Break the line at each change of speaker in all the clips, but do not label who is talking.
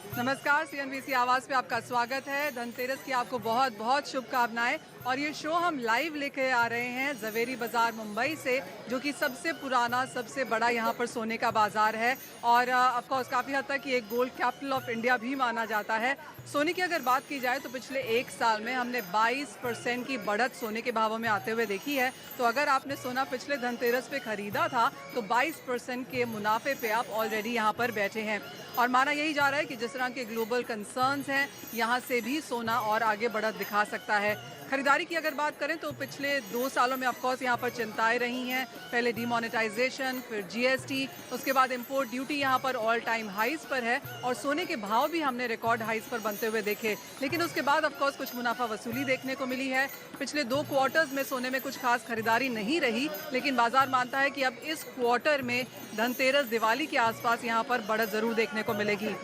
नमस्कार, सीएनबीसी आवाज़ पे आपका स्वागत है। धनतेरस की आपको बहुत बहुत शुभकामनाएं। और ये शो हम लाइव लेके आ रहे हैं ज़वेरी बाज़ार मुंबई से, जो कि सबसे पुराना, सबसे बड़ा यहाँ पर सोने का बाज़ार है। और ऑफ कोर्स काफ़ी हद तक ये गोल्ड कैपिटल ऑफ इंडिया भी माना जाता है। सोने की अगर बात की जाए तो पिछले एक साल में हमने 22% की बढ़त सोने के भावों में आते हुए देखी है। तो अगर आपने सोना पिछले धनतेरस पे खरीदा था तो 22% के मुनाफे पे आप ऑलरेडी यहाँ पर बैठे हैं। और माना यही जा रहा है कि जिस तरह के ग्लोबल कंसर्न्स हैं, यहाँ से भी सोना और आगे बढ़त दिखा सकता है। खरीदारी की अगर बात करें तो पिछले 2 सालों में ऑफकोर्स यहाँ पर चिंताएं रही हैं। पहले डिमोनेटाइजेशन, फिर जीएसटी, उसके बाद इंपोर्ट ड्यूटी यहाँ पर ऑल टाइम हाइज पर है और सोने के भाव भी हमने रिकॉर्ड हाइज पर बनते हुए देखे। लेकिन उसके बाद ऑफकोर्स कुछ मुनाफा वसूली देखने को मिली है। पिछले 2 क्वार्टर्स में सोने में कुछ खास खरीदारी नहीं रही, लेकिन बाजार मानता है कि अब इस क्वार्टर में धनतेरस, दिवाली के आसपास यहाँ पर बढ़त जरूर देखने को मिलेगी।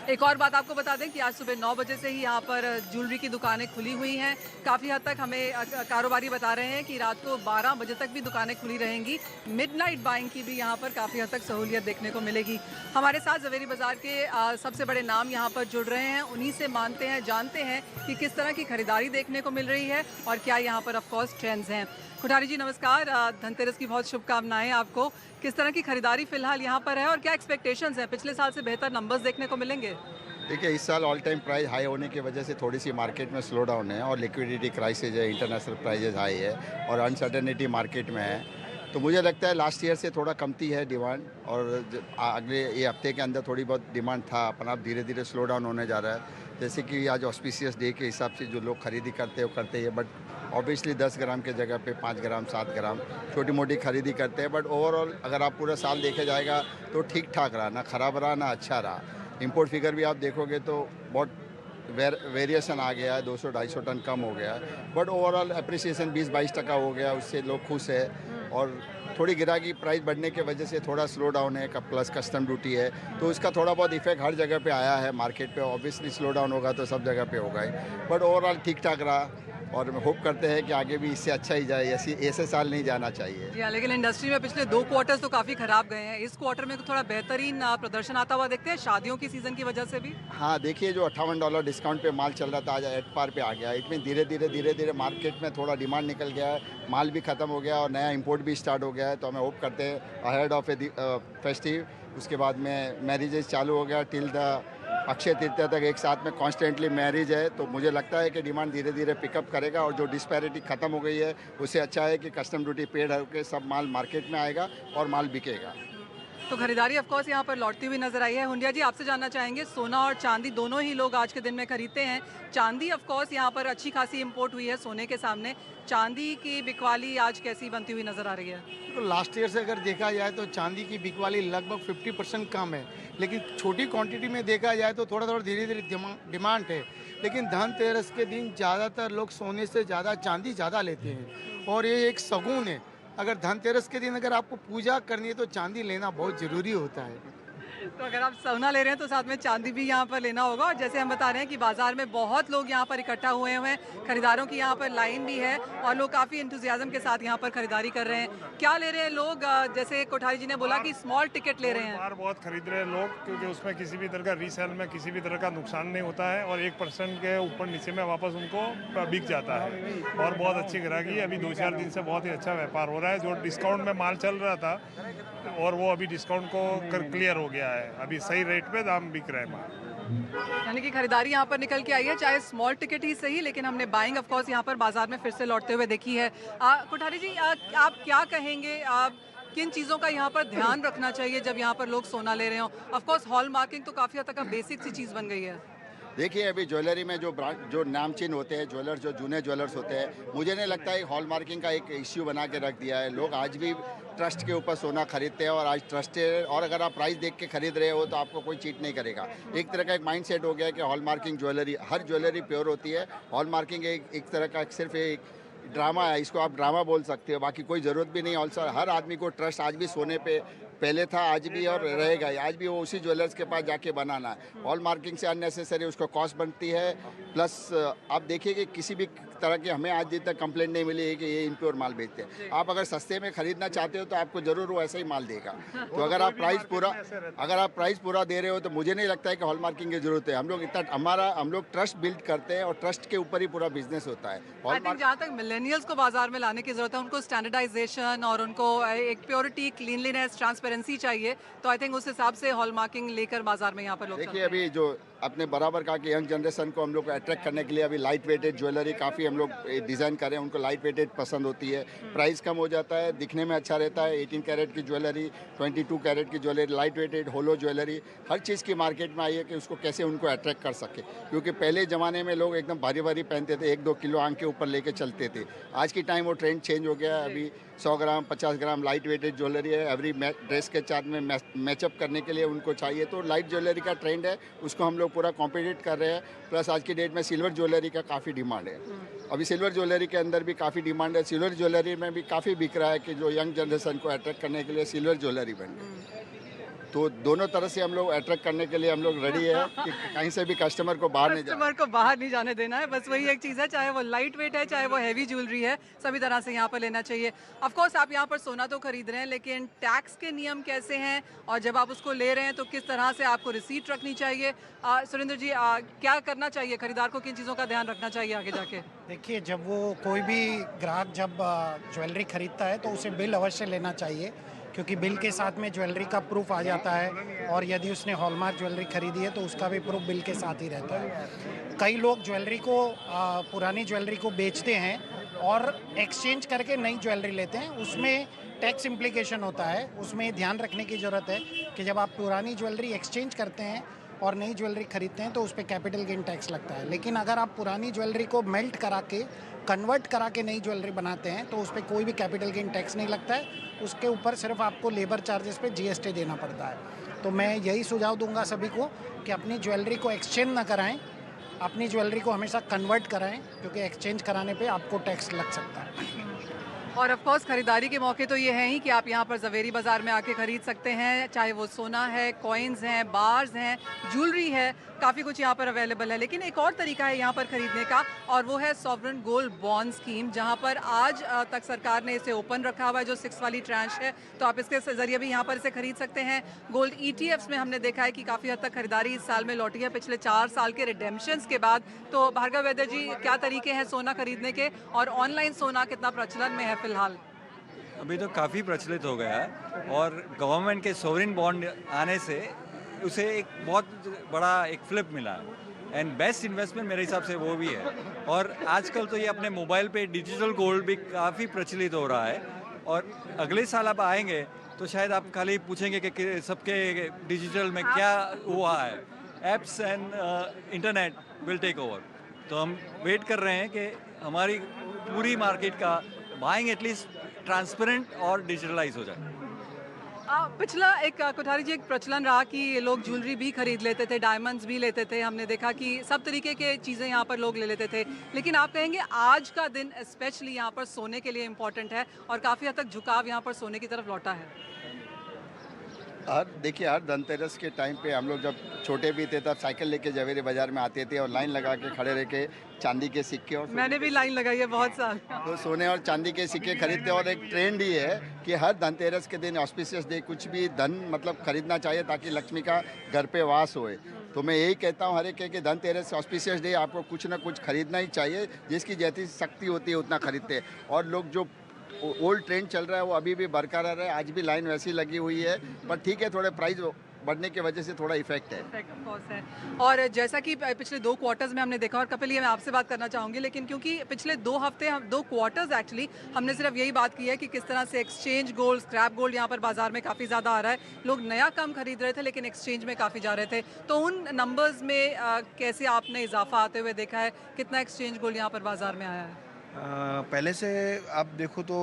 एक और बात आपको बता दें कि आज सुबह 9 बजे से ही यहाँ पर ज्वेलरी की दुकानें खुली हुई हैं। काफ़ी हद तक हमें कारोबारी बता रहे हैं कि रात को 12 बजे तक भी दुकानें खुली रहेंगी। मिडनाइट बाइंग की भी यहाँ पर काफ़ी हद तक सहूलियत देखने को मिलेगी। हमारे साथ ज़वेरी बाज़ार के सबसे बड़े नाम यहाँ पर जुड़ रहे हैं। उन्हीं से मानते हैं, जानते हैं कि किस तरह की खरीदारी देखने को मिल रही है और क्या यहाँ पर ऑफकोर्स ट्रेंड्स हैं। कोठारी जी नमस्कार, धनतेरस की बहुत शुभकामनाएं आपको। किस तरह की खरीदारी फिलहाल यहाँ पर है और क्या एक्सपेक्टेशंस हैं? पिछले साल से बेहतर नंबर्स देखने को मिलेंगे?
देखिए, इस साल ऑल टाइम प्राइस हाई होने की वजह से थोड़ी सी मार्केट में स्लो डाउन है और लिक्विडिटी क्राइसिस है, इंटरनेशनल प्राइजेज हाई है और अनसर्टेनिटी मार्केट में है। तो मुझे लगता है लास्ट ईयर से थोड़ा कमती है डिमांड और अगले ये हफ्ते के अंदर थोड़ी बहुत डिमांड था, अपन अब धीरे धीरे स्लो डाउन होने जा रहा है। जैसे कि आज ऑस्पिशियस डे के हिसाब से जो लोग खरीदी करते हैं वो करते हैं, बट ऑब्वियसली 10 ग्राम के जगह पे 5 ग्राम 7 ग्राम छोटी मोटी खरीदी करते हैं। बट ओवरऑल अगर आप पूरा साल देखे जाएगा तो ठीक ठाक रहा, ना ख़राब रहा ना अच्छा रहा। इंपोर्ट फिगर भी आप देखोगे तो बहुत वेरिएशन आ गया है, 200-250 टन कम हो गया है। बट ओवरऑल अप्रिसिएशन 20-22% हो गया, उससे लोग खुश है। और थोड़ी गिराकी प्राइस बढ़ने की वजह से थोड़ा स्लो डाउन है, प्लस कस्टम ड्यूटी है, तो इसका थोड़ा बहुत इफेक्ट हर जगह पे आया है मार्केट पे। ऑब्वियसली स्लो डाउन होगा तो सब जगह पे होगा ही, बट ओवरऑल ठीक ठाक रहा और होप करते हैं कि आगे भी इससे अच्छा ही जाए। ऐसे साल नहीं जाना चाहिए।
जी हाँ, लेकिन इंडस्ट्री में पिछले 2 क्वार्टर्स तो काफ़ी खराब गए हैं। इस क्वार्टर में थोड़ा बेहतरीन प्रदर्शन आता हुआ देखते हैं, शादियों की सीज़न की वजह से भी।
हाँ, देखिए जो $58 डिस्काउंट पे माल चल रहा था आज एट पार पे आ गया। इतनी धीरे धीरे मार्केट में थोड़ा डिमांड निकल गया है, माल भी ख़त्म हो गया और नया इंपोर्ट भी स्टार्ट हो गया है। तो हमें होप करते हैं अहेड ऑफ ए फेस्टिव, उसके बाद में मैरिजेस चालू हो गया टिल द अक्षय तृतीया तक एक साथ में कॉन्स्टेंटली मैरिज है। तो मुझे लगता है कि डिमांड धीरे धीरे पिकअप करेगा और जो डिस्पैरिटी ख़त्म हो गई है उससे अच्छा है कि कस्टम ड्यूटी पेड होकर सब माल मार्केट में आएगा और माल बिकेगा।
तो खरीदारी ऑफ कोर्स यहाँ पर लौटती हुई नजर आई है। हुंडिया जी, आपसे जानना चाहेंगे, सोना और चांदी दोनों ही लोग आज के दिन में खरीदते हैं। चांदी ऑफ कोर्स यहाँ पर अच्छी खासी इंपोर्ट हुई है सोने के सामने। चांदी की बिकवाली आज कैसी बनती हुई नजर आ रही है?
तो लास्ट ईयर से अगर देखा जाए तो चांदी की बिकवाली लगभग 50% कम है, लेकिन छोटी क्वांटिटी में देखा जाए तो थोड़ा थोड़ा धीरे धीरे डिमांड है। लेकिन धनतेरस के दिन ज़्यादातर लोग सोने से ज़्यादा चांदी ज़्यादा लेते हैं और ये एक शगुन है। अगर धनतेरस के दिन अगर आपको पूजा करनी है तो चांदी लेना बहुत ज़रूरी होता है।
तो अगर आप सोना ले रहे हैं तो साथ में चांदी भी यहाँ पर लेना होगा। और जैसे हम बता रहे हैं कि बाजार में बहुत लोग यहाँ पर इकट्ठा हुए हैं, खरीदारों की यहाँ पर लाइन भी है और लोग काफ़ी इंतुजियाज्म के साथ यहाँ पर खरीदारी कर रहे हैं। क्या ले रहे हैं लोग? जैसे कोठारी जी ने बोला कि स्मॉल टिकट ले रहे हैं।
बार बहुत खरीद रहे हैं लोग, क्योंकि उसमें किसी भी तरह का रीसेल में किसी भी तरह का नुकसान नहीं होता है और 1% के ऊपर नीचे में वापस उनको बिक जाता है और बहुत अच्छी ग्राहकी है। अभी 2-4 दिन से बहुत ही अच्छा व्यापार हो रहा है। जो डिस्काउंट में माल चल रहा था और वो अभी डिस्काउंट को क्लियर हो गया है, अभी सही रेट पे दाम बिक रहे हैं माल।
यानी कि खरीदारी यहाँ पर निकल के आई है, चाहे स्मॉल टिकट ही सही, लेकिन हमने बाइंग ऑफ कोर्स यहाँ पर बाजार में फिर से लौटते हुए देखी है। कोठारी जी, आप क्या कहेंगे, आप किन चीज़ों का यहाँ पर ध्यान रखना चाहिए जब यहाँ पर लोग सोना ले रहे हो? ऑफ कोर्स हॉल मार्किंग तो काफ़ी हद तक बेसिक सी चीज़ बन गई है।
देखिए, अभी ज्वेलरी में जो ब्रांड जो नामचीन होते हैं ज्वेलर्स, जो जूने ज्वेलर्स होते हैं, मुझे नहीं लगता है हॉल मार्किंग का एक इश्यू बना के रख दिया है। लोग आज भी ट्रस्ट के ऊपर सोना खरीदते हैं और आज ट्रस्टेड, और अगर आप प्राइस देख के खरीद रहे हो तो आपको कोई चीट नहीं करेगा। एक तरह का एक माइंड सेट हो गया है कि हॉल मार्किंग ज्वेलरी, हर ज्वेलरी प्योर होती है। हॉल मार्किंग एक तरह का सिर्फ एक ड्रामा है, इसको आप ड्रामा बोल सकते हो, बाकी कोई ज़रूरत भी नहीं। ऑल्सो हर आदमी को ट्रस्ट आज भी सोने पे पहले था, आज भी और रहेगा। आज भी वो उसी ज्वेलर्स के पास जाके बनाना है। हॉल मार्किंग से अननेसेसरी उसको कॉस्ट बनती है। प्लस आप देखिए कि किसी भी तरह की हमें आज तक कंप्लेंट नहीं मिली है कि ये इम्प्योर माल बेचते हैं। आप अगर सस्ते में खरीदना चाहते हो तो आपको ज़रूर वो ऐसा ही माल देगा। तो अगर आप प्राइस पूरा दे रहे हो तो मुझे नहीं लगता है कि हॉलमार्किंग की ज़रूरत है। हम लोग ट्रस्ट बिल्ड करते हैं और ट्रस्ट के ऊपर ही पूरा बिजनेस होता है।
आई थिंक जहाँ तक मिलेनियल्स को बाजार में लाने की जरूरत है, उनको स्टैंडर्डाइजेशन और उनको एक प्योरिटी, क्लीनलीनेस, ट्रांसपेरेंसी चाहिए, तो आई थिंक उस हिसाब से हॉलमार्किंग लेकर बाजार में यहाँ पर लोग
देखिए
चलते हैं।
अभी जो अपने बराबर कहा कि यंग जनरेशन को हम लोग अट्रैक्ट करने के लिए अभी लाइट वेटेड ज्वेलरी काफ़ी हम लोग डिज़ाइन करें, उनको लाइट वेटेड पसंद होती है, प्राइस कम हो जाता है, दिखने में अच्छा रहता है। 18 कैरेट की ज्वेलरी, 22 कैरेट की ज्वेलरी, लाइट वेटेड होलो ज्वेलरी, हर चीज़ की मार्केट में आई है कि उसको कैसे उनको अट्रैक्ट कर सके। क्योंकि पहले ज़माने में लोग एकदम भारी भारी पहनते थे, 1-2 किलो आंख के ऊपर लेके चलते थे। आज की टाइम वो ट्रेंड चेंज हो गया है। अभी 100 ग्राम 50 ग्राम लाइट वेटेड ज्वेलरी है, एवरी ड्रेस के साथ में मैचअप करने के लिए उनको चाहिए। तो लाइट ज्वेलरी का ट्रेंड है, उसको हम लोग पूरा कॉम्पिटिट कर रहे हैं। प्लस आज की डेट में सिल्वर ज्वेलरी का काफ़ी डिमांड है। अभी सिल्वर ज्वेलरी के अंदर भी काफ़ी डिमांड है। सिल्वर ज्वेलरी में भी काफ़ी बिक रहा है कि जो यंग जनरेशन को अट्रैक्ट करने के लिए सिल्वर ज्वेलरी बन गई। तो दोनों तरह से हम लोग अट्रैक्ट करने के लिए हम लोग रेडी है कि कहीं से भी कस्टमर को बाहर नहीं जाना।
कस्टमर को बाहर नहीं जाने देना है, बस वही एक चीज़ है, चाहे वो लाइट वेट है, चाहे वो हैवी ज्वेलरी है, सभी तरह से यहाँ पर लेना चाहिए। ऑफ कोर्स आप यहाँ पर सोना तो खरीद रहे हैं, लेकिन टैक्स के नियम कैसे हैं, और जब आप उसको ले रहे हैं तो किस तरह से आपको रिसीट रखनी चाहिए। सुरेंद्र जी, क्या करना चाहिए खरीदार को, किन चीज़ों का ध्यान रखना चाहिए आगे जाके?
देखिए, जब वो कोई भी ग्राहक जब ज्वेलरी खरीदता है तो उसे बिल अवश्य लेना चाहिए, क्योंकि बिल के साथ में ज्वेलरी का प्रूफ आ जाता है, और यदि उसने हॉलमार्क ज्वेलरी खरीदी है तो उसका भी प्रूफ बिल के साथ ही रहता है। कई लोग ज्वेलरी को पुरानी ज्वेलरी को बेचते हैं और एक्सचेंज करके नई ज्वेलरी लेते हैं, उसमें टैक्स इम्प्लीकेशन होता है। उसमें ध्यान रखने की ज़रूरत है कि जब आप पुरानी ज्वेलरी एक्सचेंज करते हैं और नई ज्वेलरी खरीदते हैं तो उस पर कैपिटल गेन टैक्स लगता है। लेकिन अगर आप पुरानी ज्वेलरी को मेल्ट करा के, कन्वर्ट करा के नई ज्वेलरी बनाते हैं तो उस पर कोई भी कैपिटल गेन टैक्स नहीं लगता है। उसके ऊपर सिर्फ आपको लेबर चार्जेस पे जीएसटी देना पड़ता है। तो मैं यही सुझाव दूंगा सभी को कि अपनी ज्वेलरी को एक्सचेंज ना कराएं, अपनी ज्वेलरी को हमेशा कन्वर्ट कराएं, क्योंकि एक्सचेंज कराने पे आपको टैक्स लग सकता है।
और ऑफ कोर्स खरीदारी के मौके तो ये हैं ही कि आप यहाँ पर ज़वेरी बाज़ार में आके ख़रीद सकते हैं, चाहे वो सोना है, कॉइन्स हैं, बार्स हैं, ज्वेलरी है, काफ़ी कुछ यहाँ पर अवेलेबल है। लेकिन एक और तरीका है यहाँ पर ख़रीदने का, और वो है सॉवरेन गोल्ड बॉन्ड स्कीम, जहाँ पर आज तक सरकार ने इसे ओपन रखा हुआ है, जो 6 वाली ट्रांच है, तो आप इसके ज़रिए भी यहाँ पर इसे खरीद सकते हैं। गोल्ड ETFs में हमने देखा है कि काफ़ी हद तक खरीदारी इस साल में लौटी है, पिछले 4 साल के रिडेम्पशंस के बाद। तो भार्गव वैद्य जी, क्या तरीके हैं सोना खरीदने के, और ऑनलाइन सोना कितना प्रचलन में है फिलहाल?
अभी तो काफ़ी प्रचलित हो गया है, और गवर्नमेंट के सोवरिन बॉन्ड आने से उसे एक बहुत बड़ा एक फ्लिप मिला है, एंड बेस्ट इन्वेस्टमेंट मेरे हिसाब से वो भी है। और आजकल तो ये अपने मोबाइल पे डिजिटल गोल्ड भी काफ़ी प्रचलित हो रहा है, और अगले साल आप आएंगे तो शायद आप खाली पूछेंगे कि सबके डिजिटल में क्या हुआ है, apps and internet will take over. तो हम वेट कर रहे हैं कि हमारी पूरी मार्केट का बाइंग एटलीस्ट ट्रांसपेरेंट और डिजिटलाइज हो जाए।
पिछला एक कोठारी जी, एक प्रचलन रहा कि लोग ज्वेलरी भी खरीद लेते थे, डायमंड्स भी लेते थे, हमने देखा कि सब तरीके के चीज़ें यहाँ पर लोग ले लेते थे। लेकिन आप कहेंगे आज का दिन स्पेशली यहाँ पर सोने के लिए इम्पोर्टेंट है, और काफ़ी हद तक झुकाव यहाँ पर सोने की तरफ लौटा है।
देखिए, हर धनतेरस के टाइम पे हम लोग जब छोटे भी थे तब साइकिल लेके जवेरी बाजार में आते थे और लाइन लगा के खड़े रह के चांदी के सिक्के और
मैंने भी लाइन लगाई है बहुत साल।
तो सोने और चांदी के सिक्के खरीदते। और एक ट्रेंड ही है कि हर धनतेरस के दिन ऑस्पिशियस डे कुछ भी धन मतलब खरीदना चाहिए ताकि लक्ष्मी का घर पे वास होए। तो मैं यही कहता हूँ हर एक कि धनतेरस ऑस्पिशियस डे आपको कुछ ना कुछ खरीदना ही चाहिए, जिसकी जैसी शक्ति होती है उतना खरीदते हैं। और लोग जो ओल्ड ट्रेंड चल रहा है वो अभी भी बरकरार है, आज भी लाइन वैसी लगी हुई है, पर ठीक है थोड़े प्राइस बढ़ने की वजह से थोड़ा इफेक्ट है।
और जैसा कि पिछले 2 क्वार्टर्स में हमने देखा, और कपिल ये मैं आपसे बात करना चाहूँगी, लेकिन क्योंकि पिछले 2 हफ्ते 2 क्वार्टर्स एक्चुअली हमने सिर्फ यही बात की है कि किस तरह से एक्सचेंज गोल्ड, स्क्रैप गोल्ड यहाँ पर बाजार में काफ़ी ज़्यादा आ रहा है। लोग नया कम खरीद रहे थे लेकिन एक्सचेंज में काफ़ी जा रहे थे। तो उन नंबर्स में कैसे आपने इजाफा आते हुए देखा है, कितना एक्सचेंज गोल्ड यहाँ पर बाजार में आया है?
पहले से आप देखो तो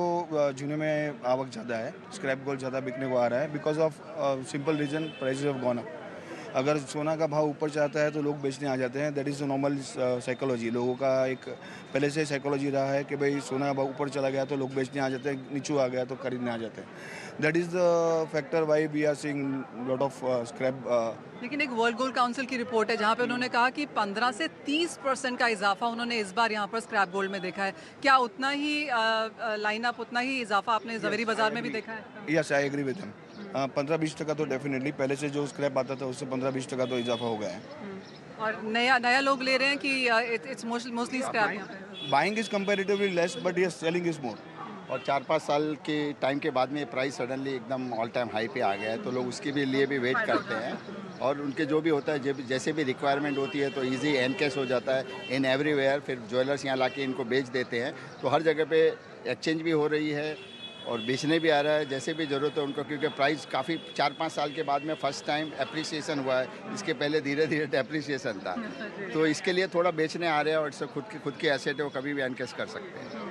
जूने में आवक ज़्यादा है, स्क्रैप गोल्ड ज़्यादा बिकने को आ रहा है, because of simple reason prices of gone up. अगर सोना का भाव ऊपर जाता है तो लोग बेचने आ जाते हैं। दैट इज़ नॉर्मल साइकोलॉजी, लोगों का एक पहले से साइकोलॉजी रहा है कि भाई सोना का भाव ऊपर चला गया तो लोग बेचने आ जाते हैं, नीचे आ गया तो खरीदने आ जाते हैं। That is the factor why we are seeing lot of scrap.
लेकिन एक वर्ल्ड गोल्ड काउंसिल की रिपोर्ट है जहाँ पे उन्होंने कहा कि 15 से 30% का इजाफा उन्होंने इस बार यहाँ पर स्क्रैप गोल्ड में देखा है। क्या उतना ही लाइनअप, उतना ही इजाफा आपने ज़वेरी बाजार में भी देखा है?
Yes, I agree with him. 15-20% तो डेफिनेटली पहले से जो स्क्रैप आता था उससे 15-20% तो इजाफा हो गया है।
और नया लोग ले रहे हैं कि इट्स मोस्टली स्क्रैप यहाँ पे?
Buying is comparatively less but yes selling is more.
और 4-5 साल के टाइम के बाद में ये प्राइस सडनली एकदम ऑल टाइम हाई पे आ गया है, तो लोग उसके भी लिए भी वेट करते हैं। और उनके जो भी होता है, जैसे भी रिक्वायरमेंट होती है तो इजी एनकैश हो जाता है इन एवरीवेयर। फिर ज्वेलर्स यहाँ लाके इनको बेच देते हैं, तो हर जगह पे एक्सचेंज भी हो रही है और बेचने भी आ रहा है जैसे भी ज़रूरत है उनको, क्योंकि प्राइस काफ़ी 4-5 साल के बाद में फर्स्ट टाइम एप्रिसिएशन हुआ है। इसके पहले धीरे धीरे डेप्रिसिएशन था, तो इसके लिए थोड़ा बेचने आ रहे हैं और इससे खुद की एसेट है वो कभी भी एनकैश कर सकते हैं।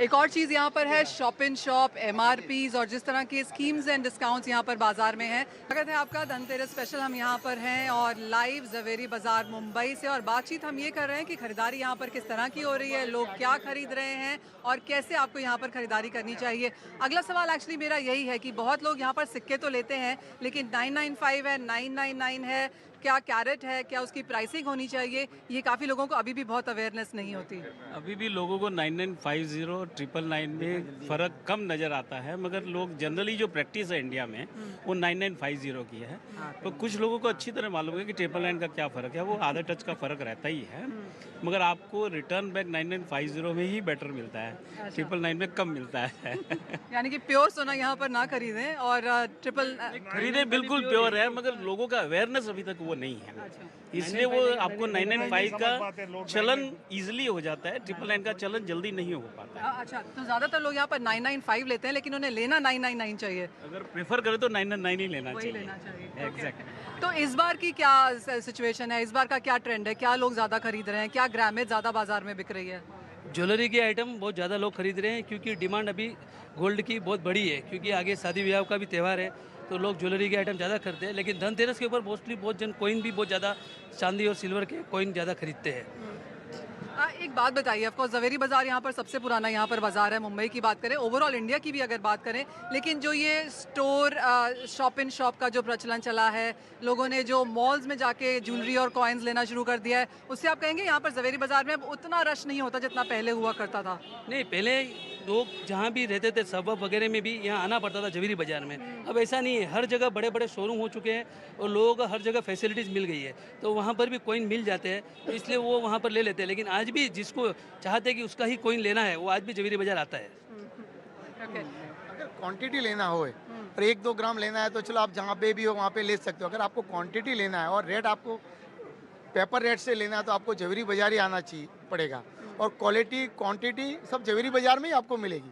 एक और चीज़ यहाँ पर है शॉप इन शॉप, MRPs और जिस तरह के स्कीम्स एंड डिस्काउंट्स यहाँ पर बाजार में हैं। स्वागत है आपका धनतेरस स्पेशल। हम यहाँ पर हैं और लाइव ज़वेरी बाजार मुंबई से, और बातचीत हम ये कर रहे हैं कि खरीदारी यहाँ पर किस तरह की हो रही है, लोग क्या खरीद रहे हैं और कैसे आपको यहाँ पर खरीदारी करनी चाहिए। अगला सवाल एक्चुअली मेरा यही है कि बहुत लोग यहाँ पर सिक्के तो लेते हैं, लेकिन 995 है, 999 है, क्या कैरेट है, क्या उसकी प्राइसिंग होनी चाहिए, ये काफ़ी लोगों को अभी भी बहुत अवेयरनेस नहीं होती।
अभी भी लोगों को 9950 और 999 में फ़र्क कम नज़र आता है, मगर लोग जनरली जो प्रैक्टिस है इंडिया में वो 9950 की है। तो कुछ लोगों को अच्छी तरह मालूम है कि 999 का क्या फ़र्क है, वो आधा टच का फ़र्क रहता ही है, मगर आपको रिटर्न बैक 9950 में ही बेटर मिलता है, 999 में कम मिलता है।
यानी कि प्योर सोना यहाँ पर ना खरीदें और
खरीदें बिल्कुल प्योर है, मगर लोगों का अवेयरनेस अभी तक वो नहीं है, इसलिए वो आपको 995 का चलन इजीली हो जाता है, 999 का चलन जल्दी नहीं हो पाता है।
अच्छा, तो ज़्यादातर लोग यहाँ पर 995 लेते हैं, लेकिन उन्हें लेना 999 चाहिए।
अगर प्रेफर करें तो 999 ही लेना
वही
चाहिए।
लेना चाहिए।
एग्जैक्ट।
तो इस बार की क्या सिचुएशन है, इस बार का क्या ट्रेंड है, क्या लोग ज़्यादा खरीद रहे हैं, क्या ग्रामेज ज़्यादा बाजार में बिक रही है?
ज्वेलरी के आइटम बहुत ज़्यादा लोग खरीद रहे हैं क्योंकि डिमांड अभी गोल्ड की बहुत बड़ी है, क्योंकि आगे शादी ब्याह का भी त्यौहार है, तो लोग ज्वेलरी के आइटम ज़्यादा खरीदते हैं। लेकिन धनतेरस के ऊपर मोस्टली बहुत जन कॉइन भी बहुत ज़्यादा, चांदी और सिल्वर के कॉइन ज़्यादा खरीदते हैं।
एक बात बताइए, ऑफ कोर्स ज़वेरी बाज़ार यहाँ पर सबसे पुराना यहाँ पर बाज़ार है, मुंबई की बात करें, ओवरऑल इंडिया की भी अगर बात करें, लेकिन जो ये स्टोर शॉप इन शॉप का जो प्रचलन चला है, लोगों ने जो मॉल्स में जाके ज्वेलरी और कॉइन्स लेना शुरू कर दिया है, उससे आप कहेंगे यहाँ पर ज़वेरी बाज़ार में अब उतना रश नहीं होता जितना पहले हुआ करता था?
नहीं, पहले लोग जहाँ भी रहते थे सब वगैरह में भी यहाँ आना पड़ता था ज़वेरी बाज़ार में, अब ऐसा नहीं है, हर जगह बड़े बड़े शोरूम हो चुके हैं और लोगों को हर जगह फैसिलिटीज़ मिल गई है, तो वहाँ पर भी कॉइन मिल जाते हैं, तो इसलिए वो वहाँ पर ले लेते हैं। लेकिन आज भी जिसको चाहते हैं कि उसका ही कॉइन लेना है, वो आज भी ज़वेरी बाज़ार आता है।
अगर क्वांटिटी लेना हो और 1-2 ग्राम लेना है तो चलो आप जहाँ पे भी हो वहाँ पे ले सकते हो। अगर आपको क्वांटिटी लेना है और रेट आपको पेपर रेट से लेना है तो आपको ज़वेरी बाज़ार ही आना चाहिए पड़ेगा, और क्वालिटी क्वांटिटी सब ज़वेरी बाज़ार में ही आपको मिलेगी।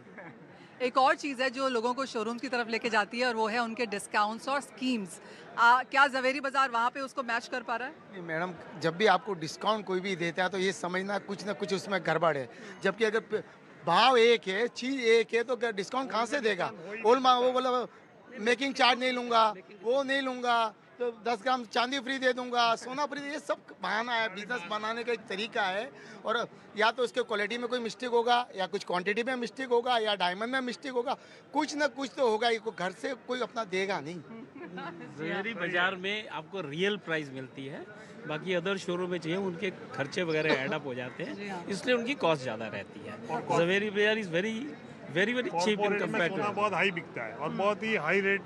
एक और चीज़ है जो लोगों को शोरूम्स की तरफ लेके जाती है, और वो है उनके डिस्काउंट्स और स्कीम्स। क्या ज़वेरी बाज़ार वहाँ पे उसको मैच कर पा रहा है?
नहीं मैडम, जब भी आपको डिस्काउंट कोई भी देता है तो ये समझना कुछ ना कुछ उसमें गड़बड़ है, जबकि अगर भाव एक है, चीज़ एक है, तो डिस्काउंट कहाँ से देगा? वो बोला मेकिंग चार्ज नहीं लूँगा, वो नहीं लूँगा, तो 10 ग्राम चांदी फ्री दे दूंगा, सोना फ्री, ये सब बहाना है। बिजनेस बनाने का एक तरीका है, और या तो उसके क्वालिटी में कोई मिस्टेक होगा, या कुछ क्वांटिटी में मिस्टेक होगा, या डायमंड में मिस्टेक होगा, कुछ ना कुछ तो होगा ही, घर से कोई अपना देगा नहीं।
ज़वेरी बाज़ार में आपको रियल प्राइस मिलती है, बाकी अदर शोरूम में चाहिए उनके खर्चे वगैरह एड अप हो जाते हैं, इसलिए उनकी कॉस्ट ज़्यादा रहती है। Zaveri Bazaar is very cheap in compare
सोना बहुत हाई बिकता है और बहुत ही हाई रेट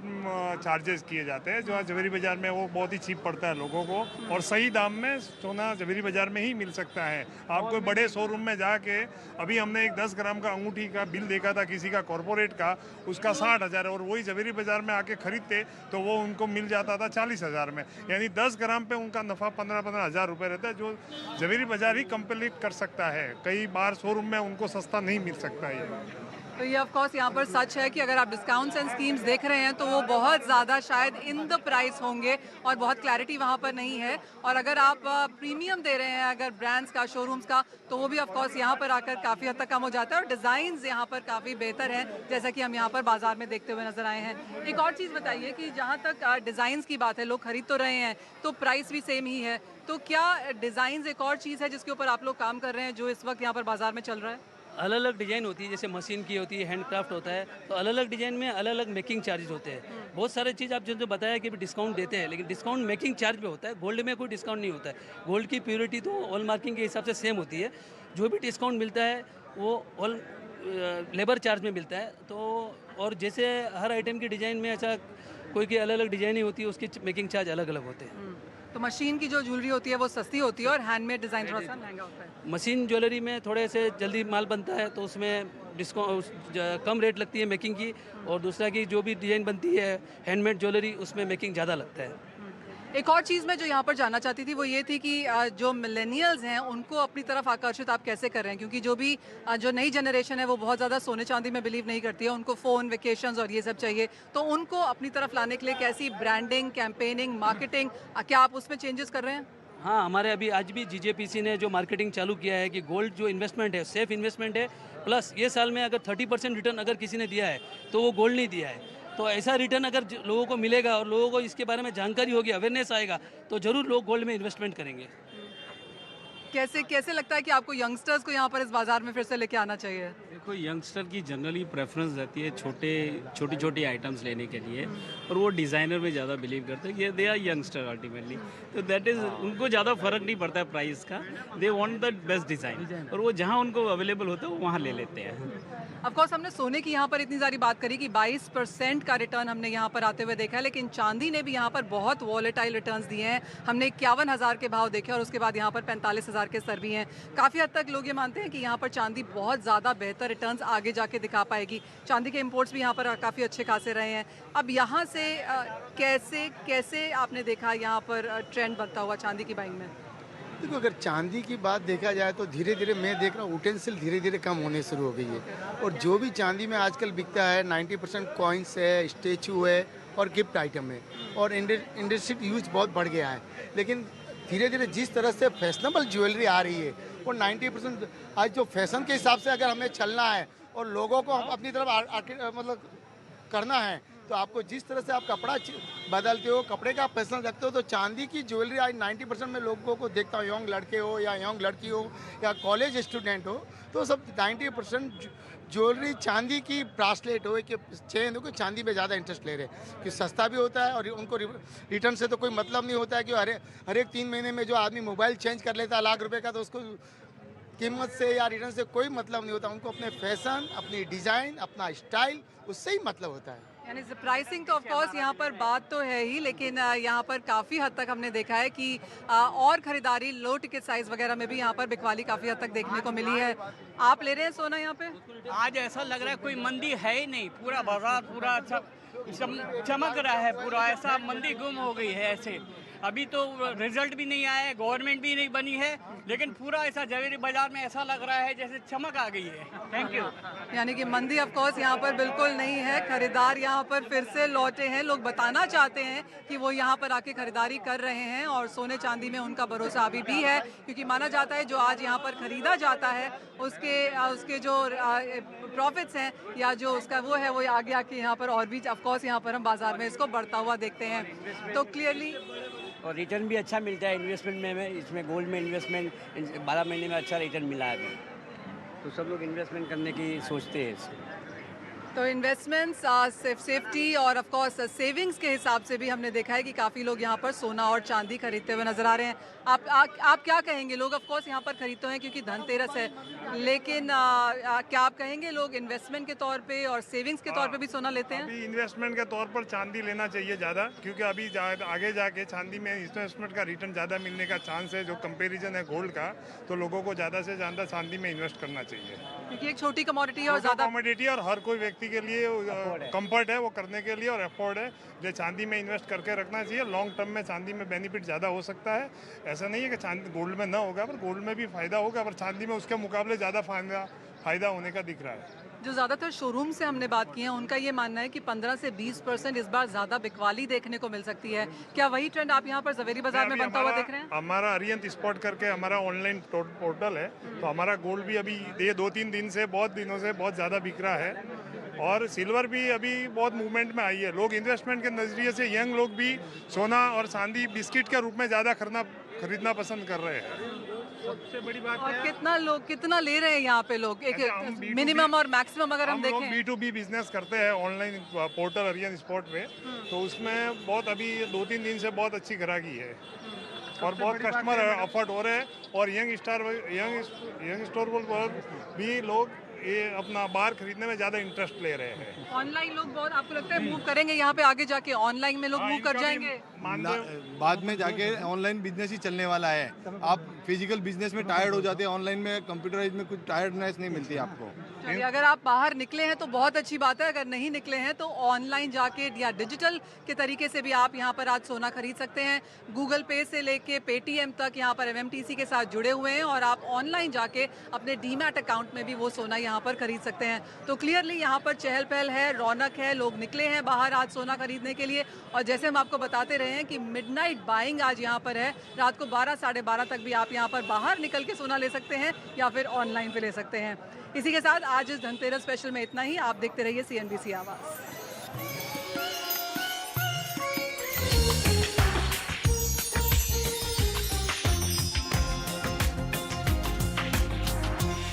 चार्जेस किए जाते हैं, जो ज़वेरी बाज़ार में वो बहुत ही चीप पड़ता है लोगों को, और सही दाम में सोना ज़वेरी बाज़ार में ही मिल सकता है। आप कोई बड़े शोरूम में जाके, अभी हमने एक 10 ग्राम का अंगूठी का बिल देखा था किसी का कॉरपोरेट का, उसका 60,000 है, और वही ज़वेरी बाज़ार में आके खरीदते तो वो उनको मिल जाता था 40,000 में, यानी 10 ग्राम पे उनका नफ़ा 15-15 हज़ार रुपये रहता है, जो ज़वेरी बाज़ार ही कंप्लीट कर सकता है। कई बार शोरूम में उनको सस्ता नहीं मिल सकता है।
तो ये ऑफ कोर्स यहाँ पर सच है कि अगर आप डिस्काउंट्स एंड स्कीम्स देख रहे हैं तो वो बहुत ज़्यादा शायद इन द प्राइस होंगे और बहुत क्लैरिटी वहाँ पर नहीं है। और अगर आप प्रीमियम दे रहे हैं अगर ब्रांड्स का, शोरूम्स का, तो वो भी ऑफ कोर्स यहाँ पर आकर काफ़ी हद तक कम हो जाता है और डिज़ाइंस यहाँ पर काफ़ी बेहतर हैं, जैसा कि हम यहाँ पर बाजार में देखते हुए नजर आए हैं। एक और चीज़ बताइए कि जहाँ तक डिज़ाइंस की बात है, लोग खरीद तो रहे हैं तो प्राइस भी सेम ही है, तो क्या डिज़ाइंस एक और चीज़ है जिसके ऊपर आप लोग काम कर रहे हैं जो इस वक्त यहाँ पर बाजार में चल रहा है?
अलग अलग डिज़ाइन होती है, जैसे मशीन की होती है, हैंडक्राफ्ट होता है, तो अलग अलग डिज़ाइन में अलग अलग मेकिंग चार्जेस होते हैं। बहुत सारे चीज़ आप जो बताया कि डिस्काउंट देते हैं, लेकिन डिस्काउंट मेकिंग चार्ज पे होता है, गोल्ड में कोई डिस्काउंट नहीं होता है। गोल्ड की प्योरिटी तो हॉल मार्किंग के हिसाब से सेम होती है। जो भी डिस्काउंट मिलता है वो ऑल लेबर चार्ज में मिलता है। तो और जैसे हर आइटम की डिज़ाइन में ऐसा कोई की अलग अलग डिज़ाइन ही होती है, उसकी मेकिंग चार्ज अलग अलग होते हैं।
तो मशीन की जो ज्वेलरी होती है वो सस्ती होती है और हैंडमेड डिज़ाइन थोड़ा सा महंगा होता है।
मशीन ज्वेलरी में थोड़े से जल्दी माल बनता है तो उसमें डिस्काउंट कम रेट लगती है मेकिंग की, और दूसरा की जो भी डिज़ाइन बनती है हैंडमेड ज्वेलरी उसमें मेकिंग ज़्यादा लगता है।
एक और चीज़ मैं जो यहाँ पर जानना चाहती थी वो ये थी कि जो मिलेनियल्स हैं उनको अपनी तरफ आकर्षित आप कैसे कर रहे हैं, क्योंकि जो भी जो नई जनरेशन है वो बहुत ज़्यादा सोने चांदी में बिलीव नहीं करती है, उनको फ़ोन, वेकेशंस और ये सब चाहिए, तो उनको अपनी तरफ लाने के लिए कैसी ब्रांडिंग, कैंपेनिंग, मार्केटिंग, क्या आप उसमें चेंजेस कर रहे हैं?
हाँ, हमारे अभी आज भी जीजेपीसी ने जो मार्केटिंग चालू किया है कि गोल्ड जो इन्वेस्टमेंट है सेफ इन्वेस्टमेंट है, प्लस ये साल में अगर 30% रिटर्न अगर किसी ने दिया है तो वो गोल्ड नहीं दिया है। तो ऐसा रिटर्न अगर लोगों को मिलेगा और लोगों को इसके बारे में जानकारी होगी, अवेयरनेस आएगा, तो ज़रूर लोग गोल्ड में इन्वेस्टमेंट करेंगे।
कैसे कैसे लगता है कि आपको यंगस्टर्स को यहाँ पर इस बाज़ार में फिर से लेके आना चाहिए?
देखो, यंगस्टर की जनरली प्रेफरेंस रहती है छोटी छोटी आइटम्स लेने के लिए, और वो डिज़ाइनर में ज़्यादा बिलीव करते हैं कि दे आर यंगस्टर अल्टीमेटली, तो दैट इज़ उनको ज़्यादा फर्क नहीं पड़ता है प्राइस का, they want the best design, और वो जहाँ उनको अवेलेबल होता है वो वहाँ ले लेते हैं।
ऑफ कोर्स हमने सोने की यहाँ पर इतनी सारी बात करी कि 22% का रिटर्न हमने यहाँ पर आते हुए देखा है, लेकिन चांदी ने भी यहाँ पर बहुत वॉलेटाइल रिटर्न्स दिए हैं। हमने 51,000 के भाव देखे और उसके बाद यहाँ पर 45,000 के स्तर भी हैं। काफ़ी हद तक लोग ये मानते हैं कि यहाँ पर चांदी बहुत ज़्यादा बेहतर रिटर्न्स आगे जाके दिखा पाएगी। चांदी के इम्पोर्ट्स भी यहाँ पर काफ़ी अच्छे खासे रहे हैं। अब यहाँ से कैसे कैसे आपने देखा यहाँ पर ट्रेंड बनता हुआ चांदी की बाइंग में?
देखो, अगर चांदी की बात देखा जाए तो धीरे धीरे मैं देख रहा हूँ यूटेंसिल धीरे धीरे कम होने शुरू हो गई है, और जो भी चांदी में आजकल बिकता है 90% कॉइन्स है, स्टेचू है और गिफ्ट आइटम है, और इंडस्ट्री यूज बहुत बढ़ गया है। लेकिन धीरे धीरे जिस तरह से फैशनेबल ज्वेलरी आ रही है वो 90% आज जो फैशन के हिसाब से अगर हमें चलना है और लोगों को अपनी तरफ मतलब करना है, तो आपको जिस तरह से आप कपड़ा बदलते हो, कपड़े का फैशन रखते हो, तो चांदी की ज्वेलरी आज 90% में लोगों को देखता हूँ, यंग लड़के हो या यंग लड़की हो या कॉलेज स्टूडेंट हो, तो सब 90% ज्वेलरी चांदी की, ब्रासलेट हो कि चेन हो, कि चांदी में ज़्यादा इंटरेस्ट ले रहे हैं कि सस्ता भी होता है और उनको रिटर्न से तो कोई मतलब नहीं होता है कि हर एक 3 महीने में जो आदमी मोबाइल चेंज कर लेता है लाख रुपए का, तो उसको कीमत से या रिटर्न से कोई मतलब नहीं होता। उनको अपने फैशन, अपनी डिज़ाइन, अपना स्टाइल, उससे ही मतलब होता है।
यानी प्राइसिंग तो ऑफ कोर्स यहाँ पर बात तो है ही, लेकिन यहाँ पर काफ़ी हद तक हमने देखा है कि और ख़रीदारी लो टिकट साइज़ वगैरह में भी यहाँ पर बिकवाली काफ़ी हद तक देखने को मिली है। आप ले रहे हैं सोना यहाँ पे?
आज ऐसा लग रहा है कोई मंदी है ही नहीं, पूरा बाजार पूरा चमक रहा है, पूरा ऐसा मंदी गुम हो गई है। ऐसे अभी तो रिजल्ट भी नहीं आया है, गवर्नमेंट भी नहीं बनी है, लेकिन पूरा ऐसा जवेरी बाजार में ऐसा लग रहा है जैसे चमक आ गई है। Thank you.
यानी कि मंदी ऑफ कोर्स यहाँ पर बिल्कुल नहीं है, खरीदार यहाँ पर फिर से लौटे हैं। लोग बताना चाहते हैं कि वो यहाँ पर आके खरीदारी कर रहे हैं और सोने चांदी में उनका भरोसा अभी भी है, क्योंकि माना जाता है जो आज यहाँ पर खरीदा जाता है उसके जो प्रॉफिट्स हैं या जो उसका वो है वो आगे आके यहाँ पर और भी ऑफ कोर्स यहाँ पर हम बाजार में इसको बढ़ता हुआ देखते हैं। तो क्लियरली
और रिटर्न भी अच्छा मिलता है इन्वेस्टमेंट में। इसमें गोल्ड में इन्वेस्टमेंट 12 महीने में अच्छा रिटर्न मिला है अभी, तो सब लोग इन्वेस्टमेंट करने की सोचते हैं इसमें।
तो इन्वेस्टमेंट्स, सेफ्टी और ऑफ कोर्स सेविंग्स के हिसाब से भी हमने देखा है कि काफ़ी लोग यहाँ पर सोना और चांदी खरीदते हुए नज़र आ रहे हैं। आप क्या कहेंगे? लोग ऑफ कोर्स यहाँ पर खरीदते हैं क्योंकि धनतेरस है, लेकिन क्या आप कहेंगे लोग इन्वेस्टमेंट के तौर पे और सेविंग्स के तौर पे भी सोना लेते हैं?
अभी इन्वेस्टमेंट के तौर पर चांदी लेना चाहिए ज़्यादा, क्योंकि अभी आगे जाके चांदी में इन्वेस्टमेंट का रिटर्न ज़्यादा मिलने का चांस है। जो कंपेरिजन है गोल्ड का, तो लोगों को ज़्यादा से ज़्यादा चांदी में इन्वेस्ट करना चाहिए,
क्योंकि एक छोटी कमोडिटी है और ज़्यादा
कमोडिटी, और हर कोई व्यक्ति के लिए कंफर्ट है वो करने के लिए, और अफोर्ड है जो चांदी में इन्वेस्ट करके रखना चाहिए। लॉन्ग टर्म में चांदी में बेनिफिट ज़्यादा हो सकता है। ऐसा नहीं है कि चांदी गोल्ड में ना होगा, पर गोल्ड में भी फ़ायदा होगा, पर चांदी में उसके मुकाबले ज़्यादा फ़ायदा होने का दिख रहा है।
जो ज़्यादातर शोरूम से हमने बात की है उनका ये मानना है कि 15 से 20% इस बार ज़्यादा बिकवाली देखने को मिल सकती है। क्या वही ट्रेंड आप यहाँ पर ज़वेरी बाजार में बनता हुआ देख रहे हैं?
हमारा अरियंत स्पॉट करके हमारा ऑनलाइन पोर्टल है, तो हमारा गोल्ड भी अभी ये 2-3 दिन से बहुत दिनों से बहुत ज़्यादा बिक रहा है, और सिल्वर भी अभी बहुत मूवमेंट में आई है। लोग इन्वेस्टमेंट के नज़रिए से यंग लोग भी सोना और चांदी बिस्किट के रूप में ज़्यादा खरीदना पसंद कर रहे हैं। सबसे बड़ी बात
और
है
कितना ले रहे हैं यहाँ पे लोग, एक मिनिमम और मैक्सिमम अगर हम
लोग
देखें?
B2B बिजनेस करते हैं ऑनलाइन पोर्टल अरियन स्पॉट पे, तो उसमें बहुत अभी 2-3 दिन से बहुत अच्छी ग्राहकी है और बहुत कस्टमर अफोर्ड हो रहे हैं, और यंग स्टोर भी लोग ये अपना बाहर खरीदने में ज़्यादा इंटरेस्ट ले रहे हैं।
ऑनलाइन लोग बहुत, आपको लगता है मूव करेंगे यहाँ पे आगे जाके, ऑनलाइन में लोग मूव कर जाएंगे?
बाद में जाके ऑनलाइन बिजनेस ही चलने वाला है। आप फिजिकल बिजनेस में टायर्ड हो जाते हैं, ऑनलाइन में कंप्यूटराइज में कुछ टायर्डनेस नहीं मिलती आपको।
चलिए, अगर आप बाहर निकले हैं तो बहुत अच्छी बात है, अगर नहीं निकले हैं तो ऑनलाइन जाके या डिजिटल के तरीके से भी आप यहाँ पर आज सोना खरीद सकते हैं। गूगल पे से लेके पेटीएम तक यहाँ पर MMTC के साथ जुड़े हुए हैं, और आप ऑनलाइन जाके अपने डीमैट अकाउंट में भी वो सोना यहाँ पर खरीद सकते हैं। तो क्लियरली यहाँ पर चहल पहल है, रौनक है, लोग निकले हैं बाहर आज सोना खरीदने के लिए। और जैसे हम आपको बताते रहे हैं कि मिडनाइट बाइंग आज यहाँ पर है, रात को 12 साढ़े 12 तक भी आप यहाँ पर बाहर निकल के सोना ले सकते हैं या फिर ऑनलाइन पे ले सकते हैं। इसी के साथ आज इस धनतेरस स्पेशल में इतना ही। आप देखते रहिए CNBC आवाज़।